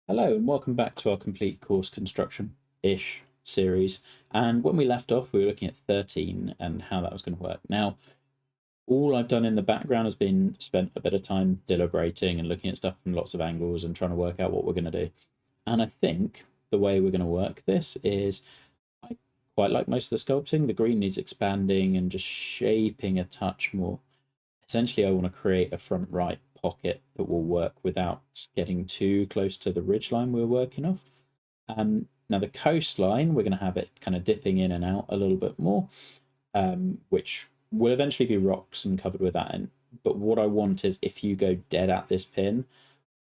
Hello and welcome back to our complete course construction-ish series. And when we left off, we were looking at 13 and how that was going to work. Now, all I've done in the background has been spent a bit of time deliberating and looking at stuff from lots of angles and trying to work out what we're going to do. And I think the way we're going to work this is, I quite like most of the sculpting. The green needs expanding and just shaping a touch more. Essentially, I want to create a front right pocket that will work without getting too close to the ridge line we're working off. Now the coastline, we're going to have it kind of dipping in and out a little bit more, which will eventually be rocks and covered with that. But what I want is if you go dead at this pin,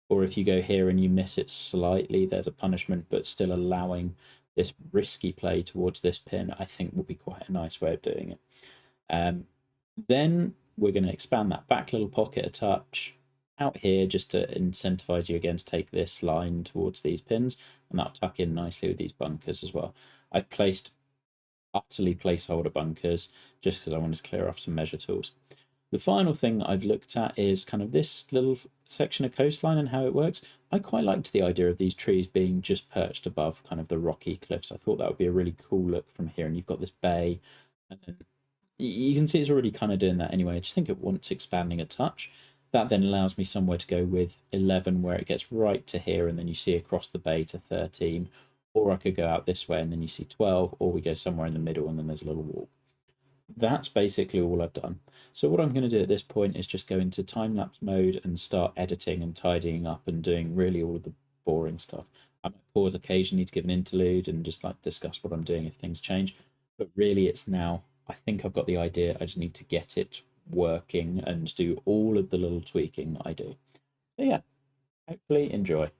or if you go here and you miss it slightly, there's a punishment, but still allowing this risky play towards this pin, I think will be quite a nice way of doing it. Then we're going to expand that back little pocket a touch out here just to incentivize you again to take this line towards these pins, and that'll tuck in nicely with these bunkers as well. I've placed utterly placeholder bunkers just because I wanted to clear off some measure tools. The final thing I've looked at is kind of this little section of coastline and how it works. I quite liked the idea of these trees being just perched above kind of the rocky cliffs. I thought that would be a really cool look from here, and you've got this bay, and then you can see it's already kind of doing that anyway. I just think it wants expanding a touch. That then allows me somewhere to go with 11 where it gets right to here, and then you see across the bay to 13. Or I could go out this way and then you see 12, or we go somewhere in the middle and then there's a little walk. That's basically all I've done. So what I'm going to do at this point is just go into time-lapse mode and start editing and tidying up and doing really all of the boring stuff. I might pause occasionally to give an interlude and just like discuss what I'm doing if things change. But really it's now, I think I've got the idea. I just need to get it working and do all of the little tweaking that I do. So yeah, hopefully enjoy.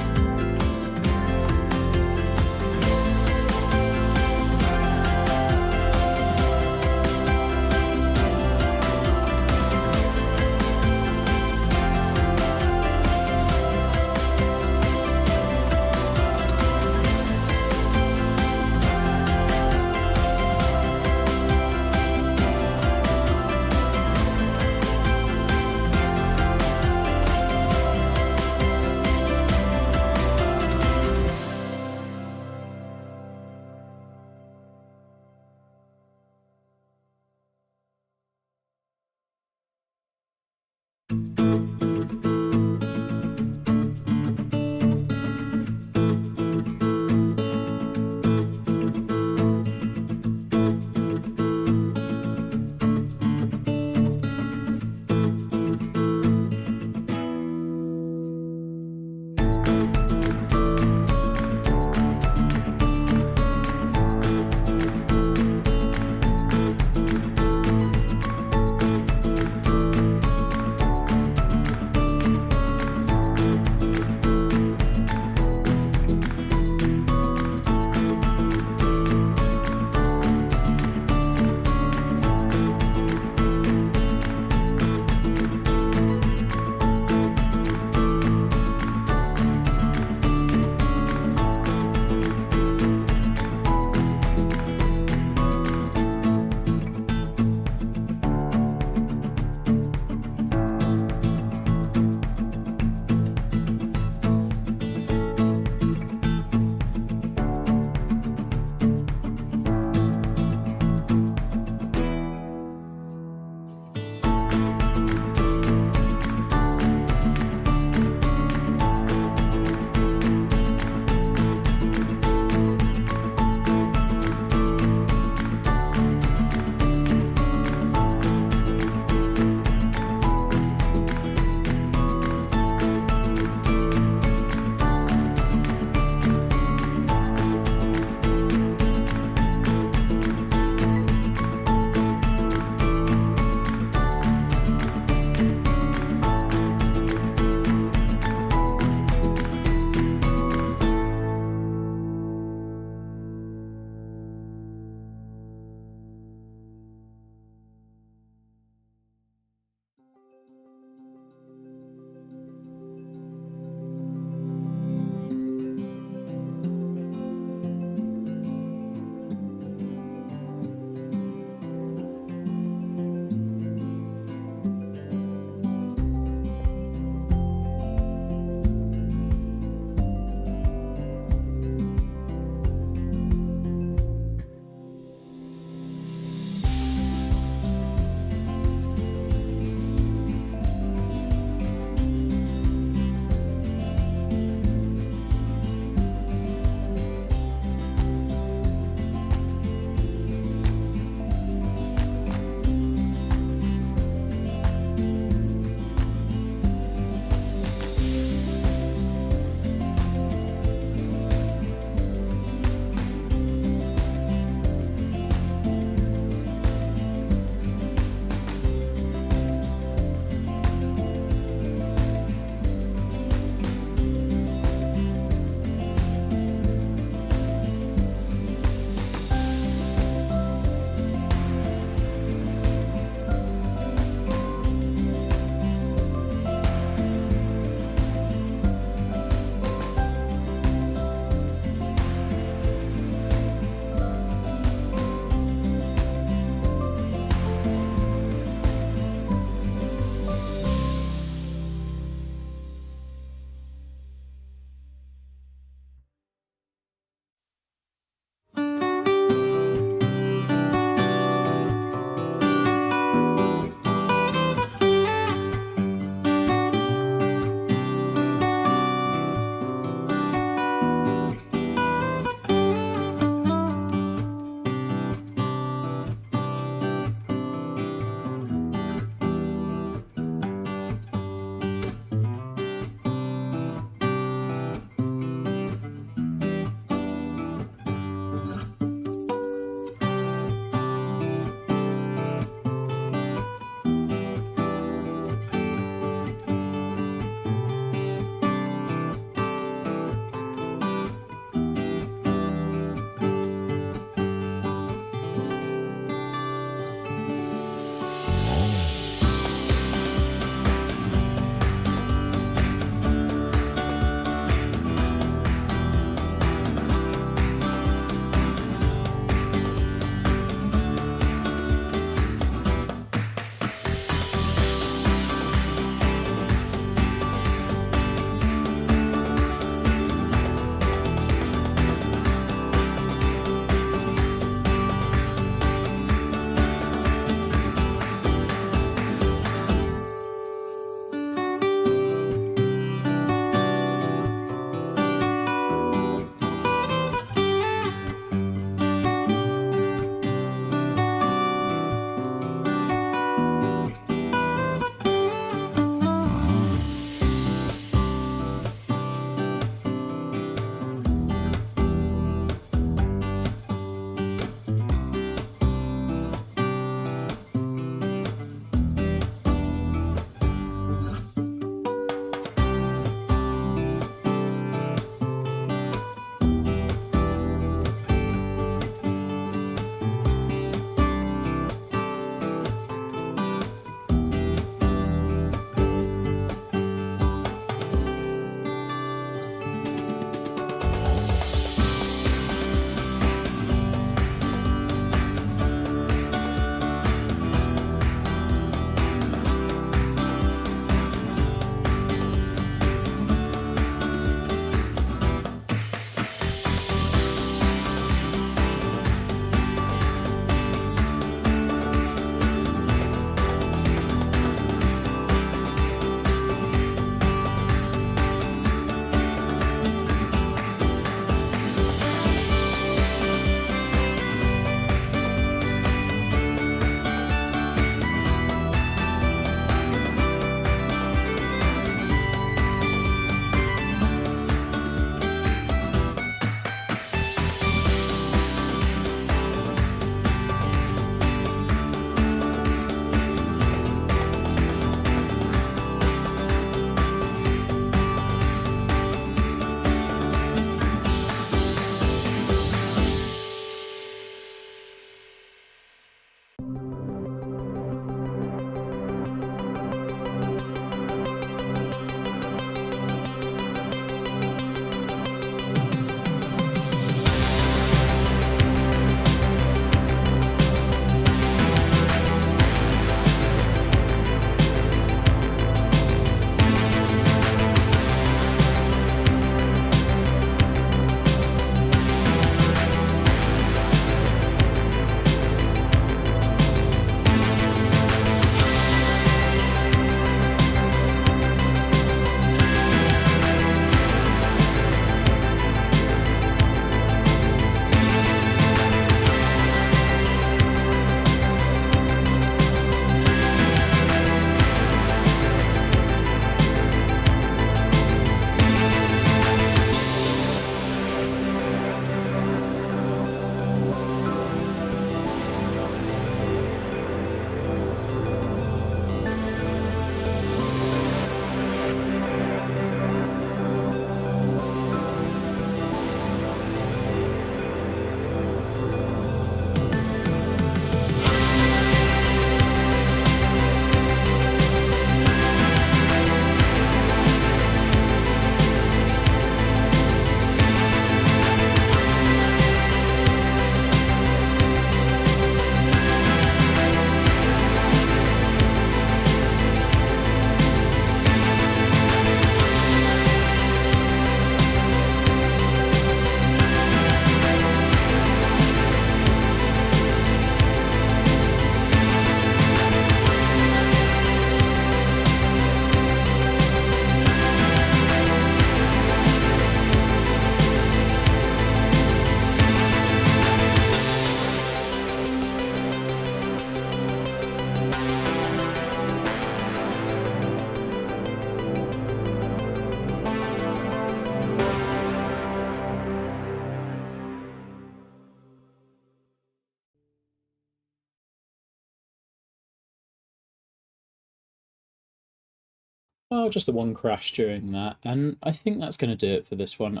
Well, just the one crash during that, and I think that's going to do it for this one.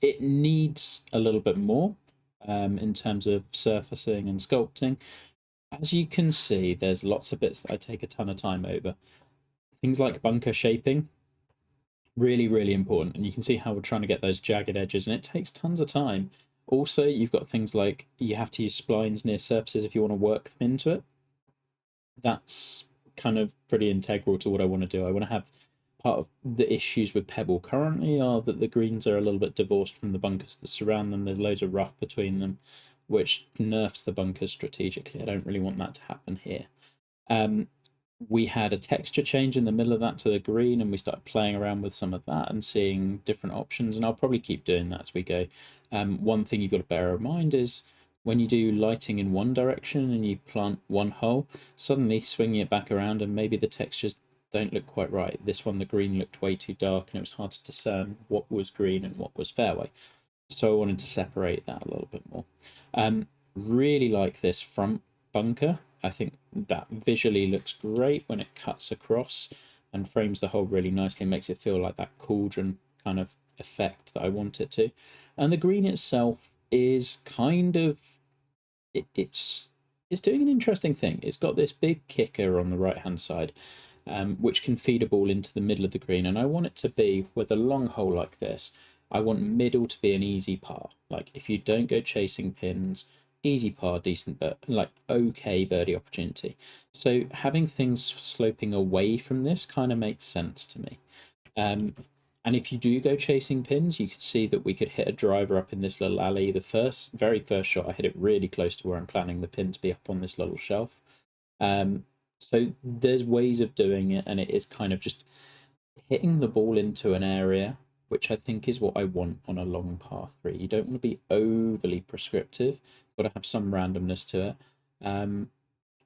It needs a little bit more in terms of surfacing and sculpting. As you can see, there's lots of bits that I take a ton of time over. Things like bunker shaping, really, really important. And you can see how we're trying to get those jagged edges, and it takes tons of time. Also, you've got things like you have to use splines near surfaces if you want to work them into it. That's kind of pretty integral to what I want to do. I want to have part of the issues with Pebble currently are that the greens are a little bit divorced from the bunkers that surround them. There's loads of rough between them, which nerfs the bunkers strategically. I don't really want that to happen here. We had a texture change in the middle of that to the green, and we started playing around with some of that and seeing different options, and I'll probably keep doing that as we go. One thing you've got to bear in mind is when you do lighting in one direction and you plant one hole, suddenly swinging it back around and maybe the textures don't look quite right. This one, the green looked way too dark and it was hard to discern what was green and what was fairway. So I wanted to separate that a little bit more. Really like this front bunker. I think that visually looks great when it cuts across and frames the hole really nicely, makes it feel like that cauldron kind of effect that I want it to. And the green itself is kind of it's doing an interesting thing. It's got this big kicker on the right hand side, which can feed a ball into the middle of the green, and I want it to be with a long hole like this. I want middle to be an easy par. Like if you don't go chasing pins, easy par, decent, but like okay birdie opportunity. So having things sloping away from this kind of makes sense to me. And if you do go chasing pins, you can see that we could hit a driver up in this little alley. The very first shot, I hit it really close to where I'm planning the pin to be up on this little shelf. So there's ways of doing it, and it is kind of just hitting the ball into an area, which I think is what I want on a long par 3. You don't want to be overly prescriptive, got to have some randomness to it. And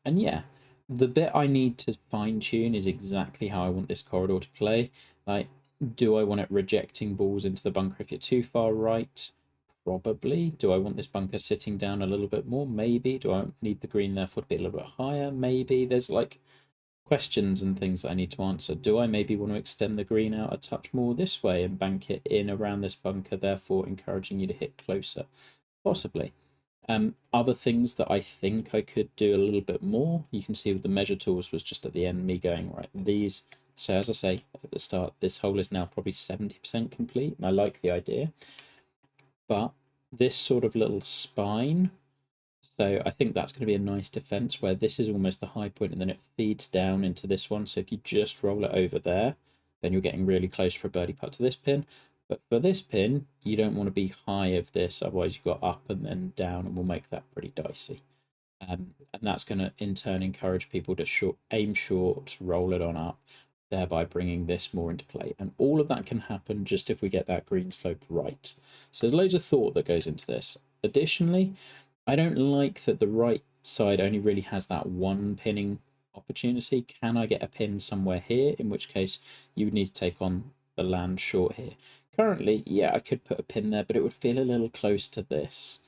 yeah, the bit I need to fine tune is exactly how I want this corridor to play. Like, do I want it rejecting balls into the bunker if you're too far right? Probably. Do I want this bunker sitting down a little bit more? Maybe. Do I need the green therefore to be a little bit higher? Maybe. There's like questions and things that I need to answer. Do I maybe want to extend the green out a touch more this way and bank it in around this bunker, therefore encouraging you to hit closer? Possibly. Other things that I think I could do a little bit more, you can see with the measure tools was just at the end me going, right, these. So as I say at the start, this hole is now probably 70% complete, and I like the idea. But this sort of little spine, so I think that's going to be a nice defense where this is almost the high point and then it feeds down into this one. So if you just roll it over there, then you're getting really close for a birdie putt to this pin. But for this pin, you don't want to be high of this, otherwise you've got up and then down, and we'll make that pretty dicey. And that's going to in turn encourage people to aim short, roll it on up, thereby bringing this more into play. And all of that can happen just if we get that green slope right. So there's loads of thought that goes into this. Additionally, I don't like that the right side only really has that one pinning opportunity. Can I get a pin somewhere here? In which case you would need to take on the land short here. Currently, yeah, I could put a pin there, but it would feel a little close to this.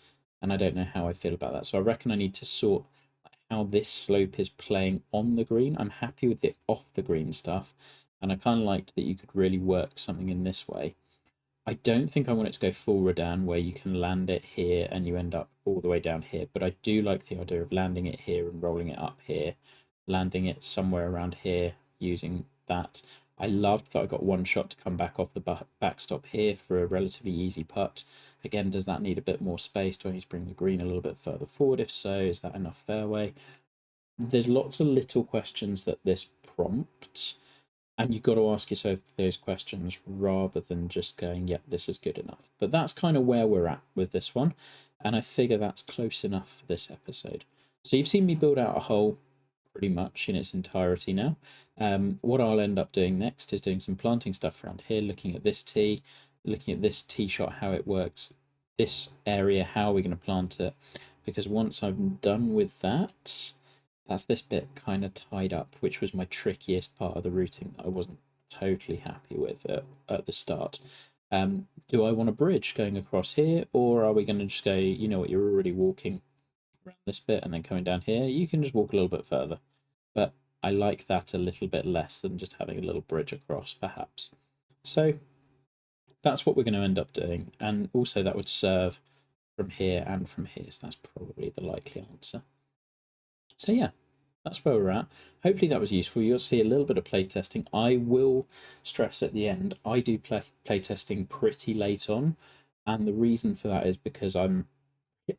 And I don't know how I feel about that. So I reckon I need to sort how this slope is playing on the green. I'm happy with the off the green stuff. And I kind of liked that you could really work something in this way. I don't think I want it to go full Redan where you can land it here and you end up all the way down here. But I do like the idea of landing it here and rolling it up here, landing it somewhere around here using that. I loved that I got one shot to come back off the backstop here for a relatively easy putt. Again, does that need a bit more space? Do I need to bring the green a little bit further forward? If so, is that enough fairway? There's lots of little questions that this prompts, and you've got to ask yourself those questions rather than just going, yep, this is good enough. But that's kind of where we're at with this one, and I figure that's close enough for this episode. So you've seen me build out a hole pretty much in its entirety now. What I'll end up doing next is doing some planting stuff around here, looking at this tee, looking at this tee shot, how it works, this area, how are we going to plant it, because once I'm done with that, that's this bit kind of tied up, which was my trickiest part of the routing that I wasn't totally happy with at the start. Do I want a bridge going across here, or are we going to just go, you know what, you're already walking around this bit and then coming down here, you can just walk a little bit further. But I like that a little bit less than just having a little bridge across, perhaps. So that's what we're going to end up doing. And also that would serve from here and from here. So that's probably the likely answer. So yeah, that's where we're at. Hopefully that was useful. You'll see a little bit of playtesting. I will stress at the end, I do playtesting pretty late on. And the reason for that is because I've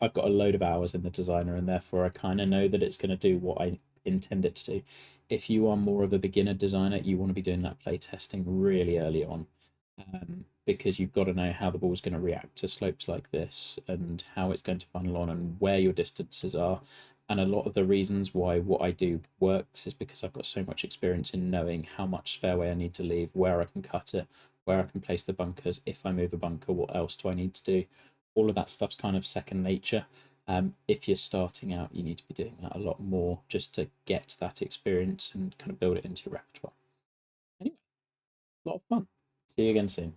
got a load of hours in the designer, and therefore I kind of know that it's going to do what I intend it to do. If you are more of a beginner designer, you want to be doing that play testing really early on, because you've got to know how the ball's going to react to slopes like this and how it's going to funnel on and where your distances are. And a lot of the reasons why what I do works is because I've got so much experience in knowing how much fairway I need to leave, where I can cut it, where I can place the bunkers. If I move a bunker, what else do I need to do? All of that stuff's kind of second nature. If you're starting out, you need to be doing that a lot more just to get that experience and kind of build it into your repertoire. Anyway, a lot of fun. See you again soon.